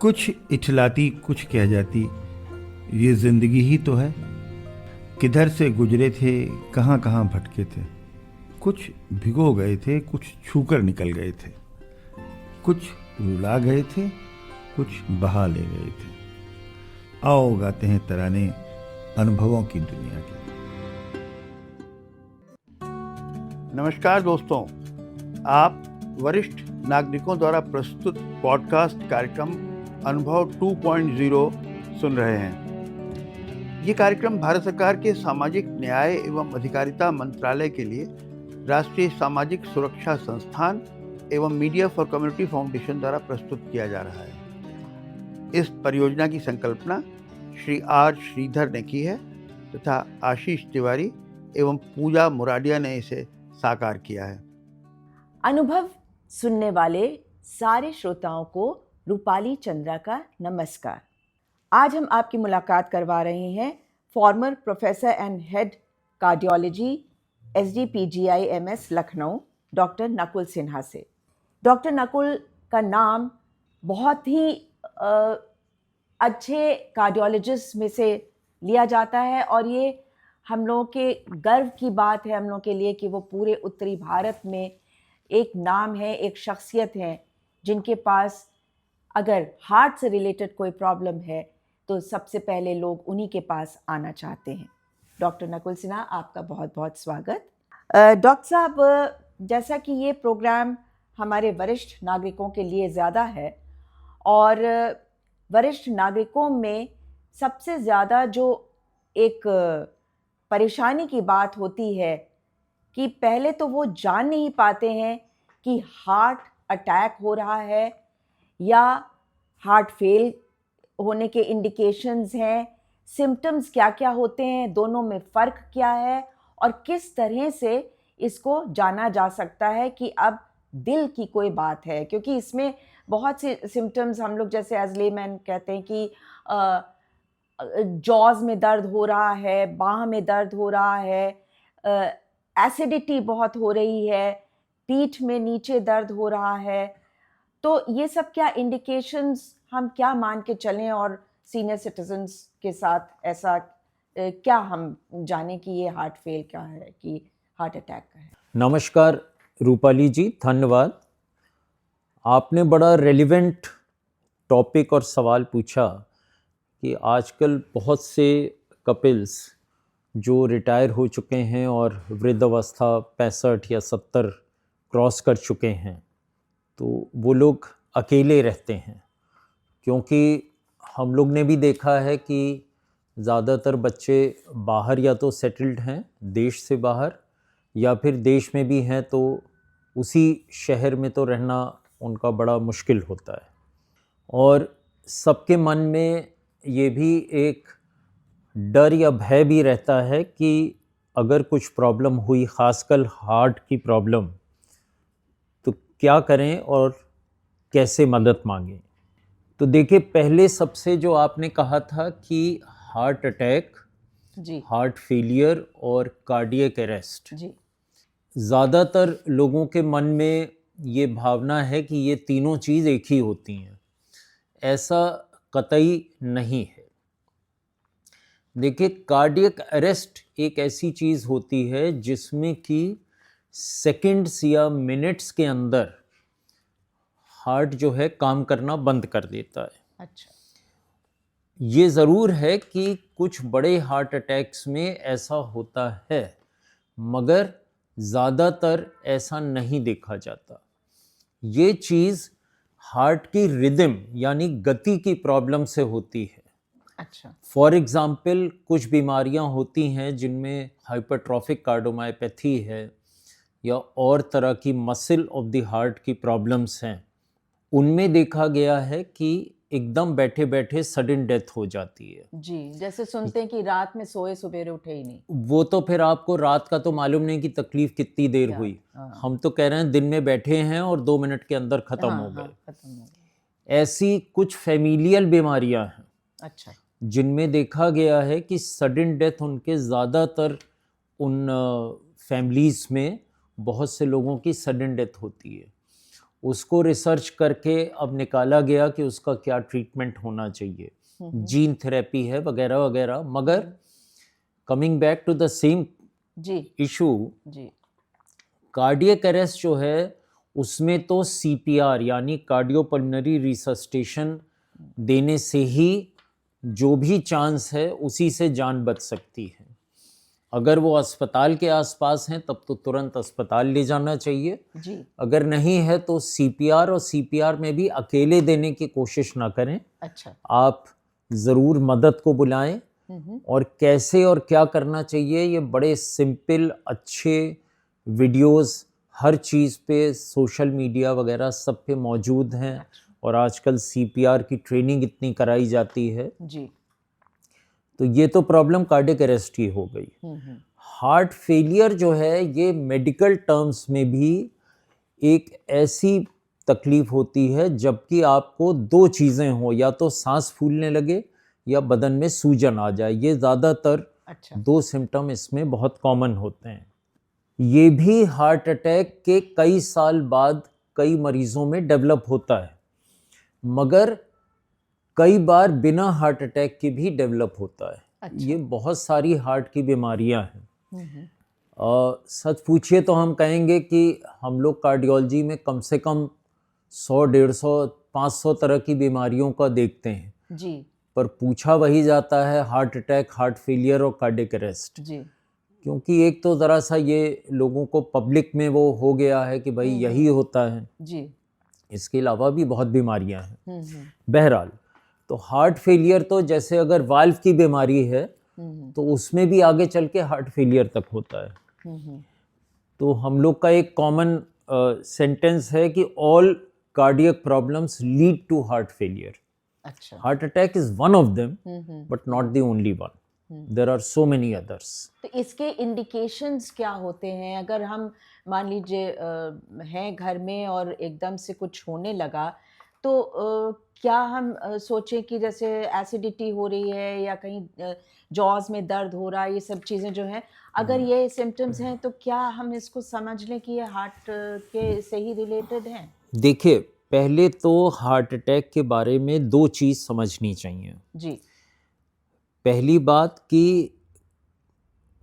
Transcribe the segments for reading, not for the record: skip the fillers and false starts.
कुछ इठलाती कुछ कह जाती, ये जिंदगी ही तो है। किधर से गुजरे थे, कहाँ कहाँ भटके थे। कुछ भिगो गए थे, कुछ छूकर निकल गए थे। कुछ रुला गए थे, कुछ बहा ले गए थे। आओ गाते हैं तराने अनुभवों की दुनिया के। नमस्कार दोस्तों, आप वरिष्ठ नागरिकों द्वारा प्रस्तुत पॉडकास्ट कार्यक्रम अनुभव 2.0 सुन रहे हैं। ये कार्यक्रम भारत सरकार के सामाजिक न्याय एवं अधिकारिता मंत्रालय के लिए राष्ट्रीय सामाजिक सुरक्षा संस्थान एवं मीडिया फॉर कम्युनिटी फाउंडेशन द्वारा प्रस्तुत किया जा रहा है। इस परियोजना की संकल्पना श्री आर श्रीधर ने की है तथा आशीष तिवारी एवं पूजा मुराडिया ने इसे साकार किया है। अनुभव सुनने वाले सारे श्रोताओं को रूपाली चंद्रा का नमस्कार। आज हम आपकी मुलाकात करवा रहे हैं farmer professor and head cardiology SDPGI-MS Lucknow doctor Nakul Sinha से। डॉक्टर नकुल का नाम बहुत ही अच्छे कार्डियोलॉजिस्ट में से लिया जाता है और ये हम लोगों के गर्व की बात है हम लोगों के लिए कि वो पूरे उत्तरी भारत में एक नाम है, एक शख्सियत है जिनके पास अगर हार्ट से रिलेटेड कोई प्रॉब्लम है तो सबसे पहले लोग उन्हीं के पास आना चाहते हैं। डॉक्टर नकुल सिन्हा, आपका बहुत बहुत स्वागत। डॉक्टर साहब, जैसा कि ये प्रोग्राम हमारे वरिष्ठ नागरिकों के लिए ज़्यादा है और वरिष्ठ नागरिकों में सबसे ज़्यादा जो एक परेशानी की बात होती है कि पहले तो वो जान नहीं पाते हैं कि हार्ट अटैक हो रहा है या हार्ट फेल होने के इंडिकेशंस हैं, सिम्टम्स क्या क्या होते हैं, दोनों में फ़र्क क्या है और किस तरह से इसको जाना जा सकता है कि अब दिल की कोई बात है। क्योंकि इसमें बहुत से सिम्टम्स हम लोग जैसे एज लेमैन कहते हैं कि जॉज में दर्द हो रहा है, बाह में दर्द हो रहा है, एसिडिटी बहुत हो रही है, पीठ में नीचे दर्द हो रहा है। तो ये सब क्या इंडिकेशंस हम क्या मान के चलें और सीनियर सिटीजन्स के साथ ऐसा क्या हम जाने कि ये हार्ट फेल क्या है कि हार्ट अटैक का है। नमस्कार रूपाली जी, धन्यवाद। आपने बड़ा रेलिवेंट टॉपिक और सवाल पूछा कि आजकल बहुत से कपल्स जो रिटायर हो चुके हैं और वृद्धावस्था 65 या 70 क्रॉस कर चुके हैं तो वो लोग अकेले रहते हैं, क्योंकि हम लोग ने भी देखा है कि ज़्यादातर बच्चे बाहर या तो सेटल्ड हैं देश से बाहर या फिर देश में भी हैं तो उसी शहर में तो रहना उनका बड़ा मुश्किल होता है। और सबके मन में ये भी एक डर या भय भी रहता है कि अगर कुछ प्रॉब्लम हुई, ख़ासकर हार्ट की प्रॉब्लम, तो क्या करें और कैसे मदद मांगें। तो देखिए, पहले सबसे जो आपने कहा था कि हार्ट अटैक जी, हार्ट फेलियर और कार्डियक अरेस्ट, जी, ज़्यादातर लोगों के मन में ये भावना है कि ये तीनों चीज़ एक ही होती हैं। ऐसा कतई नहीं है। देखिए, कार्डियक अरेस्ट एक ऐसी चीज़ होती है जिसमें कि सेकंड्स या मिनट्स के अंदर हार्ट जो है काम करना बंद कर देता है। अच्छा, ये ज़रूर है कि कुछ बड़े हार्ट अटैक्स में ऐसा होता है, मगर ज़्यादातर ऐसा नहीं देखा जाता। ये चीज़ हार्ट की रिदम यानी गति की प्रॉब्लम से होती है। अच्छा, फॉर एग्ज़ाम्पल, कुछ बीमारियां होती हैं जिनमें हाइपरट्रॉफिक कार्डियोमायोपैथी है या और तरह की मसल ऑफ द हार्ट की प्रॉब्लम्स हैं। उनमें देखा गया है कि एकदम बैठे बैठे सडन डेथ हो जाती है। जी, जैसे सुनते हैं कि रात में सोए सवेरे उठे ही नहीं। वो तो फिर आपको रात का तो मालूम नहीं कि तकलीफ कितनी देर क्या? हुई। हाँ, हम तो कह रहे हैं दिन में बैठे हैं और 2 मिनट के अंदर ख़त्म हो गए। खत्म हो गया। ऐसी कुछ फैमिलियल बीमारियां हैं अच्छा, जिनमें देखा गया है कि सडन डेथ उनके ज़्यादातर उन फैमिलीज़ में बहुत से लोगों की सडन डेथ होती है। उसको रिसर्च करके अब निकाला गया कि उसका क्या ट्रीटमेंट होना चाहिए, जीन थेरेपी है वगैरह वगैरह। मगर coming back to the same जी इशू, जी कार्डियक अरेस्ट जो है उसमें तो सीपीआर यानी कार्डियोपल्मोनरी रिससिटेशन देने से ही जो भी चांस है उसी से जान बच सकती है। अगर वो अस्पताल के आसपास हैं तब तो तुरंत अस्पताल ले जाना चाहिए। जी अगर नहीं है तो सीपीआर, और सीपीआर में भी अकेले देने की कोशिश ना करें, अच्छा आप ज़रूर मदद को बुलाएं। और कैसे और क्या करना चाहिए ये बड़े सिंपल अच्छे वीडियोस हर चीज़ पे सोशल मीडिया वगैरह सब पे मौजूद हैं। और आजकल सीपीआर की ट्रेनिंग इतनी कराई जाती है। जी तो ये तो प्रॉब्लम कार्डियक अरेस्ट की हो गई। हार्ट फेलियर जो है ये मेडिकल टर्म्स में भी एक ऐसी तकलीफ होती है जबकि आपको दो चीज़ें हो, या तो सांस फूलने लगे या बदन में सूजन आ जाए। ये ज़्यादातर अच्छा दो सिम्टम इसमें बहुत कॉमन होते हैं। ये भी हार्ट अटैक के कई साल बाद कई मरीजों में डेवलप होता है, मगर कई बार बिना हार्ट अटैक के भी डेवलप होता है। अच्छा। ये बहुत सारी हार्ट की बीमारियां हैं। सच पूछिए तो हम कहेंगे कि हम लोग कार्डियोलॉजी में कम से कम 100, 150, 500 तरह की बीमारियों का देखते हैं, जी पर पूछा वही जाता है हार्ट अटैक, हार्ट फेलियर और कार्डियक अरेस्ट। जी क्योंकि एक तो ज़रा सा ये लोगों को पब्लिक में वो हो गया है कि भाई यही होता है, जी इसके अलावा भी बहुत बीमारियां हैं। बहरहाल, तो हार्ट फेलियर तो जैसे अगर वाल्व की बीमारी है तो उसमें भी आगे चल के हार्ट फेलियर तक होता है। तो हम लोग का एक कॉमन सेंटेंस है कि all cardiac problems lead to heart failure. अच्छा heart attack is one of them, but not the only one. There are so many others. तो इसके इंडिकेशंस क्या होते हैं? अगर हम मान लीजिए हैं घर में और एकदम से कुछ होने लगा तो क्या हम सोचें कि जैसे एसिडिटी हो रही है या कहीं जॉज में दर्द हो रहा है, ये सब चीज़ें जो हैं, अगर ये सिम्टम्स हैं तो क्या हम इसको समझ लें कि ये हार्ट के से ही रिलेटेड हैं? देखिए, पहले तो हार्ट अटैक के बारे में दो चीज़ समझनी चाहिए। जी पहली बात कि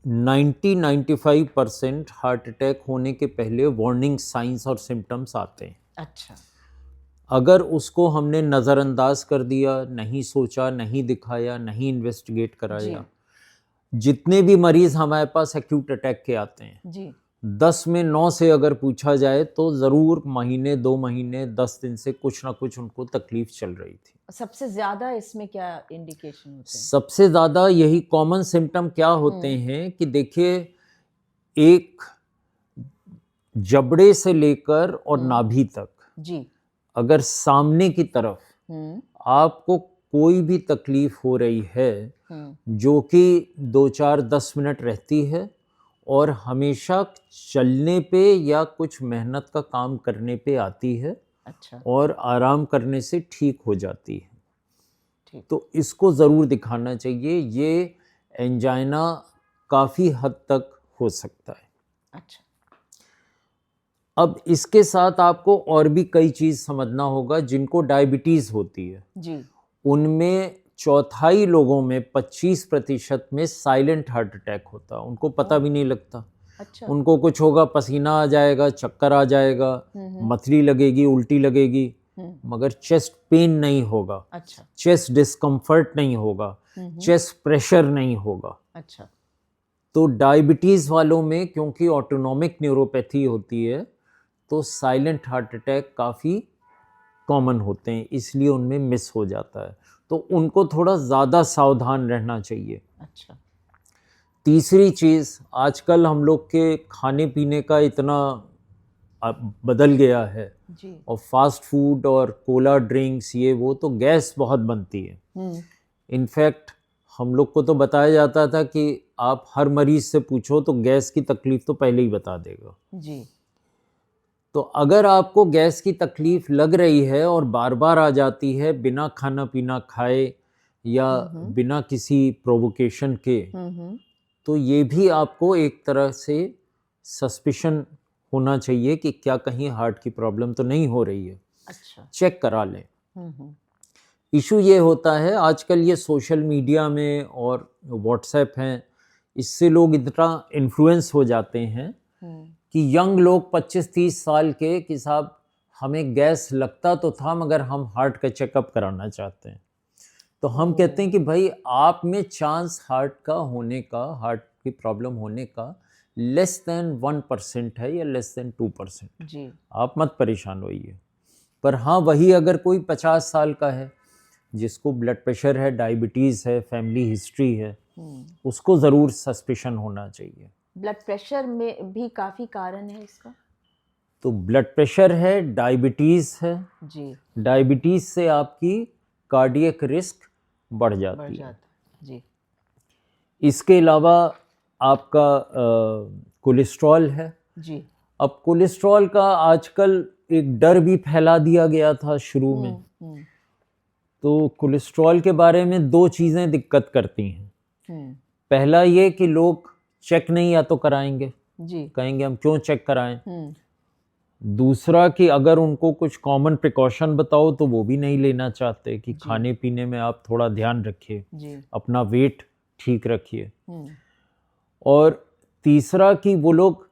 90-95% हार्ट अटैक होने के पहले वार्निंग साइंस और सिम्टम्स आते हैं। अच्छा अगर उसको हमने नज़रअंदाज कर दिया, नहीं सोचा, नहीं दिखाया, नहीं इन्वेस्टिगेट कराया, जितने भी मरीज़ हमारे पास एक्यूट अटैक के आते हैं, जी 10 में 9 से अगर पूछा जाए तो ज़रूर महीने, 2 महीने, 10 दिन से कुछ ना कुछ उनको तकलीफ चल रही थी। सबसे ज़्यादा इसमें क्या इंडिकेशन होते हैं? सबसे ज़्यादा यही कॉमन सिम्टम क्या होते हैं कि देखिए, एक जबड़े से लेकर और नाभि तक जी अगर सामने की तरफ आपको कोई भी तकलीफ हो रही है जो कि 2, 4, 10 मिनट रहती है और हमेशा चलने पे या कुछ मेहनत का काम करने पे आती है, अच्छा और आराम करने से ठीक हो जाती है, ठीक तो इसको ज़रूर दिखाना चाहिए। ये एंजाइना काफ़ी हद तक हो सकता है। अच्छा अब इसके साथ आपको और भी कई चीज़ समझना होगा। जिनको डायबिटीज़ होती है जी उनमें चौथाई लोगों में 25% में साइलेंट हार्ट अटैक होता है, उनको पता भी नहीं लगता। अच्छा उनको कुछ होगा, पसीना आ जाएगा, चक्कर आ जाएगा, मतली लगेगी, उल्टी लगेगी, मगर चेस्ट पेन नहीं होगा, अच्छा चेस्ट डिस्कम्फर्ट नहीं होगा, चेस्ट प्रेशर नहीं होगा। अच्छा तो डायबिटीज़ वालों में क्योंकि ऑटोनॉमिक न्यूरोपैथी होती है तो साइलेंट हार्ट अटैक काफ़ी कॉमन होते हैं, इसलिए उनमें मिस हो जाता है, तो उनको थोड़ा ज़्यादा सावधान रहना चाहिए। अच्छा तीसरी चीज़, आजकल हम लोग के खाने पीने का इतना बदल गया है, जी और फास्ट फूड और कोला ड्रिंक्स ये वो, तो गैस बहुत बनती है। इनफैक्ट हम लोग को तो बताया जाता था कि आप हर मरीज़ से पूछो तो गैस की तकलीफ़ तो पहले ही बता देगा। जी तो अगर आपको गैस की तकलीफ़ लग रही है और बार बार आ जाती है बिना खाना पीना खाए या बिना किसी प्रोवोकेशन के, तो ये भी आपको एक तरह से सस्पिशन होना चाहिए कि क्या कहीं हार्ट की प्रॉब्लम तो नहीं हो रही है, अच्छा। चेक करा लें। हम्म। इशू ये होता है आजकल ये सोशल मीडिया में और व्हाट्सएप हैं, इससे लोग इतना इन्फ्लुएंस हो जाते हैं कि यंग लोग 25-30 साल के कि साहब हमें गैस लगता तो था मगर हम हार्ट का चेकअप कराना चाहते हैं, तो हम कहते हैं कि भाई आप में चांस हार्ट की प्रॉब्लम होने का लेस देन 1% है या लेस देन 2%। जी। आप मत परेशान होइए। पर हाँ, वही अगर कोई 50 साल का है जिसको ब्लड प्रेशर है, डायबिटीज़ है, फैमिली हिस्ट्री है, उसको ज़रूर सस्पिशन होना चाहिए। ब्लड प्रेशर में भी काफ़ी कारण है इसका। तो ब्लड प्रेशर है, डायबिटीज़ है, जी। डायबिटीज़ से आपकी कार्डियक रिस्क बढ़ जाती है। जी। इसके अलावा आपका कोलेस्ट्रॉल है। जी। अब कोलेस्ट्रॉल का आजकल एक डर भी फैला दिया गया था शुरू में। तो कोलेस्ट्रॉल के बारे में 2 चीज़ें दिक्कत करती हैं। पहला ये कि लोग चेक नहीं या तो कराएंगे, जी। कहेंगे हम क्यों चेक कराएं। दूसरा कि अगर उनको कुछ कॉमन प्रिकॉशन बताओ तो वो भी नहीं लेना चाहते कि खाने पीने में आप थोड़ा ध्यान रखिए, अपना वेट ठीक रखिए। और तीसरा कि वो लोग,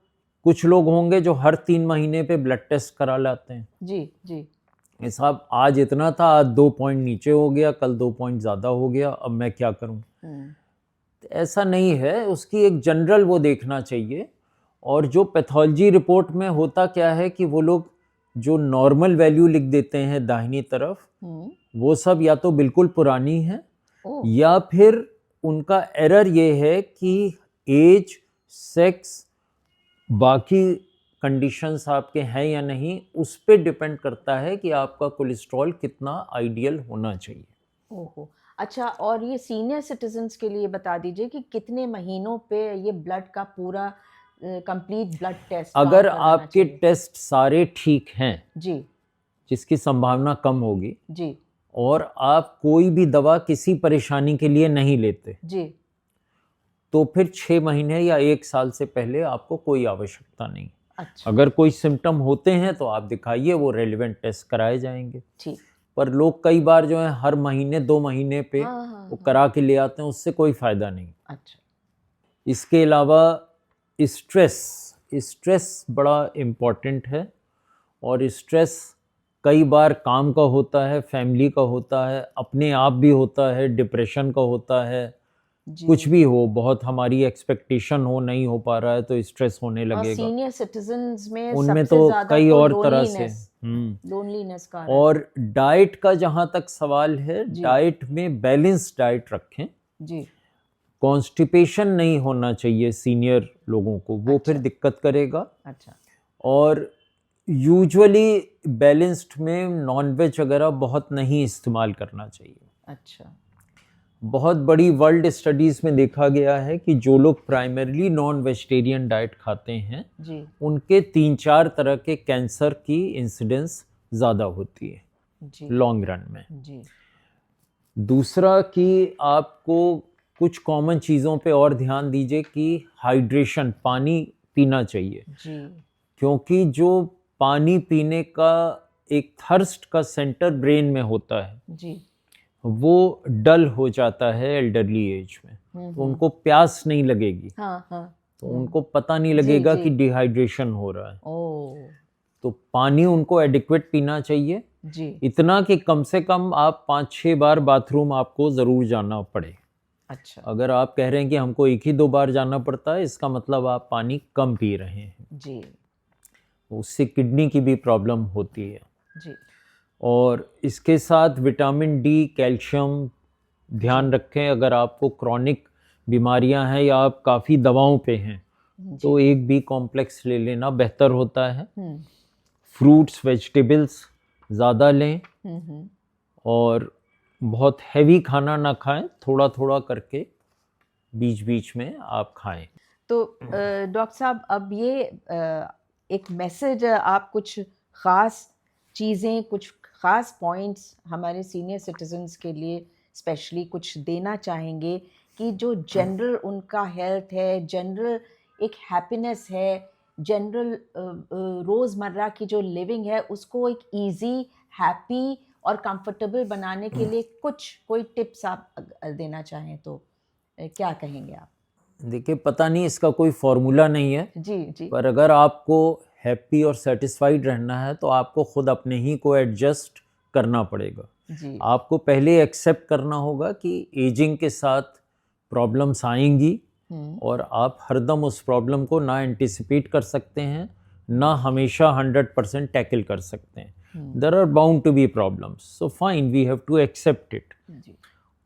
कुछ लोग होंगे जो हर 3 महीने पे ब्लड टेस्ट करा लाते हैं। जी। साहब आज इतना था, आज 2 पॉइंट नीचे हो गया, कल 2 पॉइंट ज़्यादा हो गया, अब मैं क्या करूं। तो ऐसा नहीं है, उसकी एक जनरल वो देखना चाहिए। और जो पैथोलॉजी रिपोर्ट में होता क्या है कि वो लोग जो नॉर्मल वैल्यू लिख देते हैं दाहिनी तरफ, वो सब या तो बिल्कुल पुरानी है या फिर उनका एरर ये है कि एज, सेक्स, बाकी कंडीशंस आपके हैं या नहीं, उस पे डिपेंड करता है कि आपका कोलेस्ट्रॉल कितना आइडियल होना चाहिए। ओहो, अच्छा। और ये सीनियर सिटीजन्स के लिए बता दीजिए कि कितने महीनों पे ये ब्लड का पूरा कंप्लीट ब्लड टेस्ट अगर आपके टेस्ट सारे ठीक हैं जी, जिसकी संभावना कम होगी जी, और आप कोई भी दवा किसी परेशानी के लिए नहीं लेते जी, तो फिर 6 महीने या 1 साल से पहले आपको कोई आवश्यकता नहीं। अच्छा, अगर कोई सिम्टम होते हैं तो आप दिखाइए, वो रेलिवेंट टेस्ट कराए जाएंगे। ठीक। पर पर लोग कई बार जो है हर महीने 2 महीने पे वो करा के ले आते हैं, उससे कोई फायदा नहीं। अच्छा। इसके अलावा स्ट्रेस बड़ा इम्पॉर्टेंट है। और स्ट्रेस कई बार काम का होता है, फैमिली का होता है, अपने आप भी होता है, डिप्रेशन का होता है, कुछ भी हो, बहुत हमारी एक्सपेक्टेशन हो, नहीं हो पा रहा है तो स्ट्रेस होने लगेगा। सीनियर सिटीजन्स में उनमें सबसे तो ज़्यादा कई तो और तरह से लोनलीनेस का। और डाइट का जहाँ तक सवाल है, डाइट में बैलेंस डाइट रखें जी। कॉन्स्टिपेशन नहीं होना चाहिए सीनियर लोगों को, वो फिर दिक्कत करेगा। अच्छा। और यूजुअली बैलेंस्ड में नॉनवेज वगैरह बहुत नहीं इस्तेमाल करना चाहिए। अच्छा। बहुत बड़ी वर्ल्ड स्टडीज़ में देखा गया है कि जो लोग प्राइमरीली नॉन वेजिटेरियन डाइट खाते हैं जी, उनके 3-4 तरह के कैंसर की इंसिडेंस ज़्यादा होती है लॉन्ग रन में जी। दूसरा कि आपको कुछ कॉमन चीज़ों पे और ध्यान दीजिए कि हाइड्रेशन, पानी पीना चाहिए जी। क्योंकि जो पानी पीने का एक थर्स्ट का सेंटर ब्रेन में होता है जी, वो डल हो जाता है एल्डरली एज में, तो उनको प्यास नहीं लगेगी। तो उनको पता नहीं लगेगा कि डिहाइड्रेशन हो रहा है। तो पानी उनको एडिक्वेट पीना चाहिए जी, इतना कि कम से कम आप 5-6 बार बाथरूम आपको ज़रूर जाना पड़े। अच्छा। अगर आप कह रहे हैं कि हमको 1 ही 2 बार जाना पड़ता है, इसका मतलब आप पानी कम पी रहे हैं जी, उससे किडनी की भी प्रॉब्लम होती है जी। और इसके साथ विटामिन डी, कैल्शियम ध्यान रखें। अगर आपको क्रॉनिक बीमारियां हैं या आप काफ़ी दवाओं पे हैं तो एक बी कॉम्प्लेक्स ले लेना बेहतर होता है। फ्रूट्स, वेजिटेबल्स ज़्यादा लें और बहुत हैवी खाना ना खाएं, थोड़ा थोड़ा करके बीच बीच में आप खाएं। तो डॉक्टर साहब, अब ये एक मैसेज, आप कुछ ख़ास चीज़ें, कुछ ख़ास पॉइंट्स हमारे सीनियर सिटीजन्स के लिए स्पेशली कुछ देना चाहेंगे कि जो जनरल उनका हेल्थ है, जनरल एक हैप्पीनेस है, जनरल रोज़मर्रा की जो लिविंग है उसको एक इजी, हैप्पी और कंफर्टेबल बनाने के लिए कोई टिप्स आप देना चाहें तो क्या कहेंगे आप? देखिए, पता नहीं, इसका कोई फॉर्मूला नहीं है, जी जी पर अगर आपको हैप्पी और सेटिस्फाइड रहना है तो आपको खुद अपने ही को एडजस्ट करना पड़ेगा। जी आपको पहले एक्सेप्ट करना होगा कि एजिंग के साथ प्रॉब्लम्स आएंगी और आप हरदम उस प्रॉब्लम को ना एंटिसिपेट कर सकते हैं, ना हमेशा 100% टैकल कर सकते हैं। There are bound to be problems, so fine, we have to accept it. जी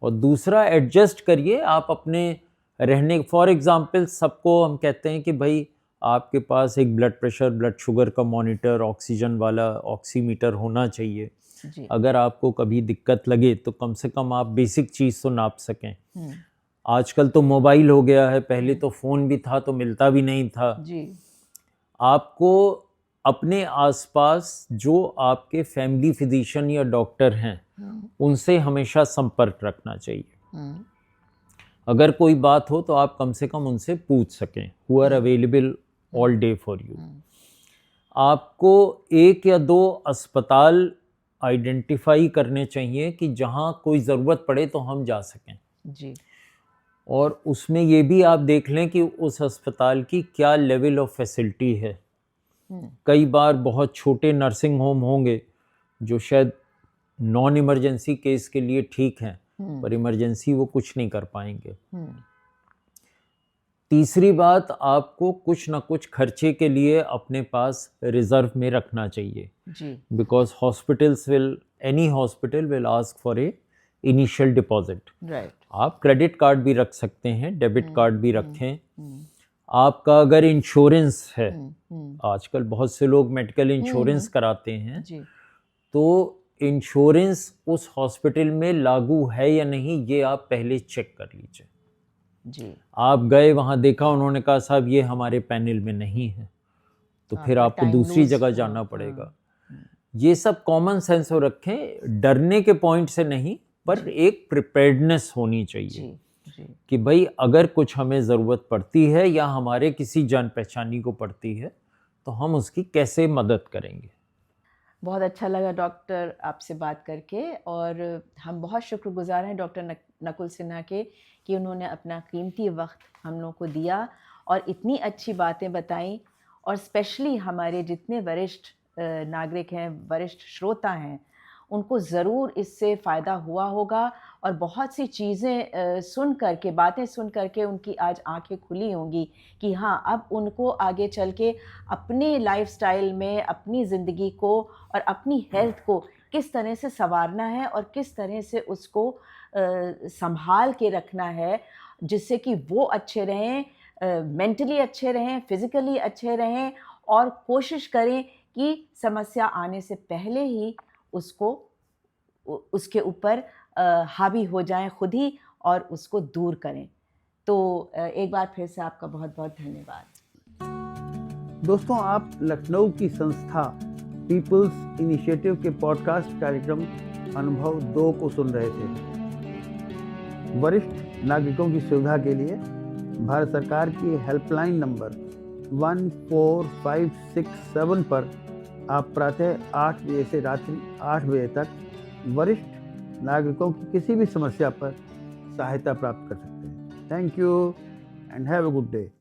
और दूसरा, एडजस्ट करिए आप अपने रहने। फॉर एग्जांपल, सबको हम कहते हैं कि भाई आपके पास एक ब्लड प्रेशर, ब्लड शुगर का मॉनिटर, ऑक्सीजन वाला ऑक्सीमीटर होना चाहिए। जी अगर आपको कभी दिक्कत लगे तो कम से कम आप बेसिक चीज़ तो नाप सकें। आजकल तो मोबाइल हो गया है, पहले तो फ़ोन भी था तो मिलता भी नहीं था। जी आपको अपने आसपास जो आपके फैमिली फिजिशियन या डॉक्टर हैं उनसे हमेशा संपर्क रखना चाहिए। अगर कोई बात हो तो आप कम से कम उनसे पूछ सकें, who are available all day for you. आपको 1 या 2 अस्पताल आइडेंटिफाई करने चाहिए कि जहां कोई ज़रूरत पड़े तो हम जा सकें। जी और उसमें ये भी आप देख लें कि उस अस्पताल की क्या लेवल ऑफ फैसिलिटी है। कई बार बहुत छोटे नर्सिंग होम होंगे जो शायद नॉन इमरजेंसी केस के लिए ठीक हैं, पर इमरजेंसी वो कुछ नहीं कर पाएंगे। तीसरी बात, आपको कुछ ना कुछ खर्चे के लिए अपने पास रिजर्व में रखना चाहिए, जी because any hospital will ask for a initial deposit. Right आप क्रेडिट कार्ड भी रख सकते हैं, डेबिट कार्ड भी रखें। आपका अगर इंश्योरेंस है, आजकल बहुत से लोग मेडिकल इंश्योरेंस कराते हैं, जी तो इंश्योरेंस उस हॉस्पिटल में लागू है या नहीं ये आप पहले चेक कर लीजिए। जी आप गए वहाँ, देखा, उन्होंने कहा साहब ये हमारे पैनल में नहीं है, तो फिर आपका आपको time दूसरी lose, जगह जाना पड़ेगा। ये सब कॉमन सेंस हो रखें, डरने के पॉइंट से नहीं, पर एक प्रिपेयर्डनेस होनी चाहिए जी जी कि भाई अगर कुछ हमें ज़रूरत पड़ती है या हमारे किसी जान पहचानी को पड़ती है तो हम उसकी कैसे मदद करेंगे। बहुत अच्छा लगा डॉक्टर आपसे बात करके, और हम बहुत शुक्रगुजार हैं डॉक्टर नकुल सिन्हा के कि उन्होंने अपना कीमती वक्त हम लोग को दिया और इतनी अच्छी बातें बताई। और स्पेशली हमारे जितने वरिष्ठ नागरिक हैं, वरिष्ठ श्रोता हैं, उनको ज़रूर इससे फ़ायदा हुआ होगा और बहुत सी चीज़ें सुन करके, बातें सुन करके उनकी आज आंखें खुली होंगी कि हाँ, अब उनको आगे चल के अपने लाइफस्टाइल में अपनी ज़िंदगी को और अपनी हेल्थ को किस तरह से संवारना है और किस तरह से उसको संभाल के रखना है, जिससे कि वो अच्छे रहें, मेंटली अच्छे रहें, फिज़िकली अच्छे रहें, और कोशिश करें कि समस्या आने से पहले ही उसके ऊपर हावी हो जाएं खुद ही और उसको दूर करें। तो एक बार फिर से आपका बहुत बहुत धन्यवाद। दोस्तों, आप लखनऊ की संस्था पीपल्स इनिशिएटिव के पॉडकास्ट कार्यक्रम अनुभव 2 को सुन रहे थे। वरिष्ठ नागरिकों की सुविधा के लिए भारत सरकार की हेल्पलाइन नंबर 14567 पर आप प्रातः 8 बजे से रात्रि 8 बजे तक वरिष्ठ नागरिकों की किसी भी समस्या पर सहायता प्राप्त कर सकते हैं। Thank you and have a good day.